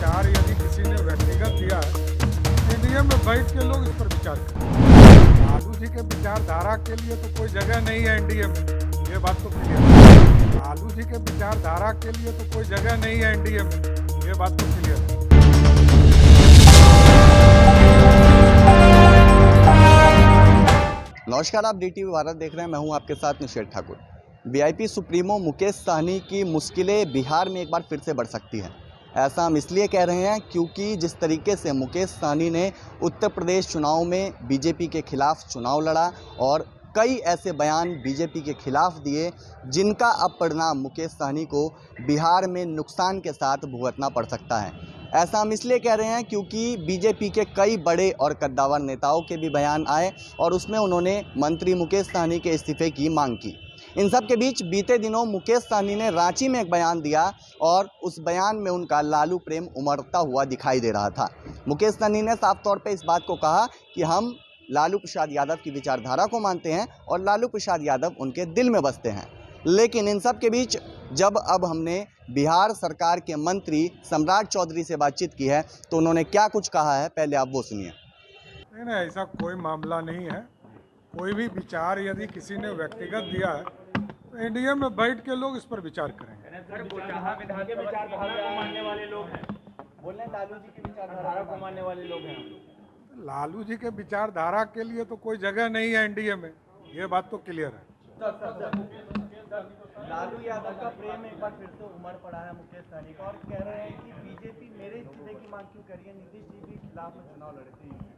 विचार यदि किसी ने व्यक्तिगत दिया है, एनडीए में बैठ के लोग इस पर विचार करें। लालू जी के विचारधारा के लिए तो कोई जगह नहीं है एनडीए में, ये बात तो क्लियर है। लालू जी के विचारधारा के लिए तो कोई जगह नहीं है एनडीए में, ये बात तो क्लियर है। नमस्कार, आप DTV भारत देख रहे हैं। मैं हूं आपके साथ निषेध ठाकुर। वीआईपी सुप्रीमो मुकेश सहनी की मुश्किलें बिहार में एक बार फिर से बढ़ सकती हैं। ऐसा हम इसलिए कह रहे हैं क्योंकि जिस तरीके से मुकेश सहनी ने उत्तर प्रदेश चुनाव में बीजेपी के खिलाफ चुनाव लड़ा और कई ऐसे बयान बीजेपी के खिलाफ दिए जिनका अब परिणाम मुकेश सहनी को बिहार में नुकसान के साथ भुगतना पड़ सकता है। ऐसा हम इसलिए कह रहे हैं क्योंकि बीजेपी के कई बड़े और कद्दावर नेताओं के भी बयान आए और उसमें उन्होंने मंत्री मुकेश सहनी के इस्तीफे की मांग की। इन सब के बीच बीते दिनों मुकेश सहनी ने रांची में एक बयान दिया और उस बयान में उनका लालू प्रेम उमड़ता हुआ दिखाई दे रहा था। मुकेश सहनी ने साफ तौर पे इस बात को कहा कि हम लालू प्रसाद यादव की विचारधारा को मानते हैं और लालू प्रसाद यादव उनके दिल में बसते हैं। लेकिन इन सब के बीच जब अब हमने बिहार सरकार के मंत्री सम्राट चौधरी से बातचीत की है तो उन्होंने क्या कुछ कहा है, पहले आप वो सुनिए। नहीं, ऐसा कोई मामला नहीं है। कोई भी विचार यदि किसी ने व्यक्तिगत दिया है तो एनडीए में बैठ के लोग इस पर विचार करेंगे। लालू जी के विचारधारा के लिए तो कोई जगह नहीं है एनडीए में, ये बात तो क्लियर है। लालू यादव का प्रेम एक बार फिर से उमड़ पड़ा है मुकेश सहनी का और कह रहे हैं कि बीजेपी मेरे इस्तीफे की मांग क्यों करी है, नीतीश जी भी खिलाफ में चुनाव लड़े थे।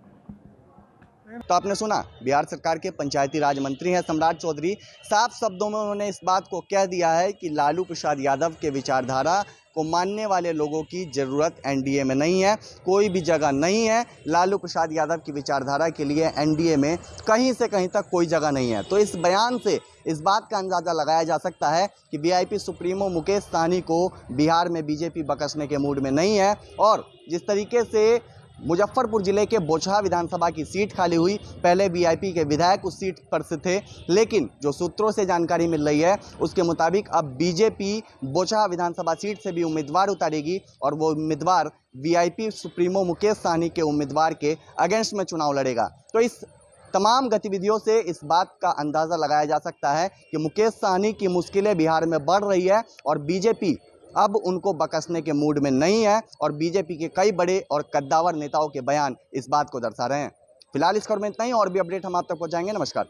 तो आपने सुना, बिहार सरकार के पंचायती राज मंत्री हैं सम्राट चौधरी। साफ शब्दों में उन्होंने इस बात को कह दिया है कि लालू प्रसाद यादव के विचारधारा को मानने वाले लोगों की ज़रूरत एनडीए में नहीं है, कोई भी जगह नहीं है। लालू प्रसाद यादव की विचारधारा के लिए एनडीए में कहीं से कहीं तक कोई जगह नहीं है। तो इस बयान से इस बात का अंदाज़ा लगाया जा सकता है कि वीआईपी सुप्रीमो मुकेश सहनी को बिहार में बीजेपी बकसने के मूड में नहीं है। और जिस तरीके से मुजफ्फरपुर जिले के बोचहा विधानसभा की सीट खाली हुई, पहले वीआईपी के विधायक उस सीट पर से थे, लेकिन जो सूत्रों से जानकारी मिल रही है उसके मुताबिक अब बीजेपी बोचहा विधानसभा सीट से भी उम्मीदवार उतारेगी और वो उम्मीदवार वीआईपी सुप्रीमो मुकेश सहनी के उम्मीदवार के अगेंस्ट में चुनाव लड़ेगा। तो इस तमाम गतिविधियों से इस बात का अंदाज़ा लगाया जा सकता है कि मुकेश सहनी की मुश्किलें बिहार में बढ़ रही है और बीजेपी अब उनको बकसने के मूड में नहीं है और बीजेपी के कई बड़े और कद्दावर नेताओं के बयान इस बात को दर्शा रहे हैं। फिलहाल इस खबर में इतना ही, और भी अपडेट हम आप तक पहुंचाएंगे। नमस्कार।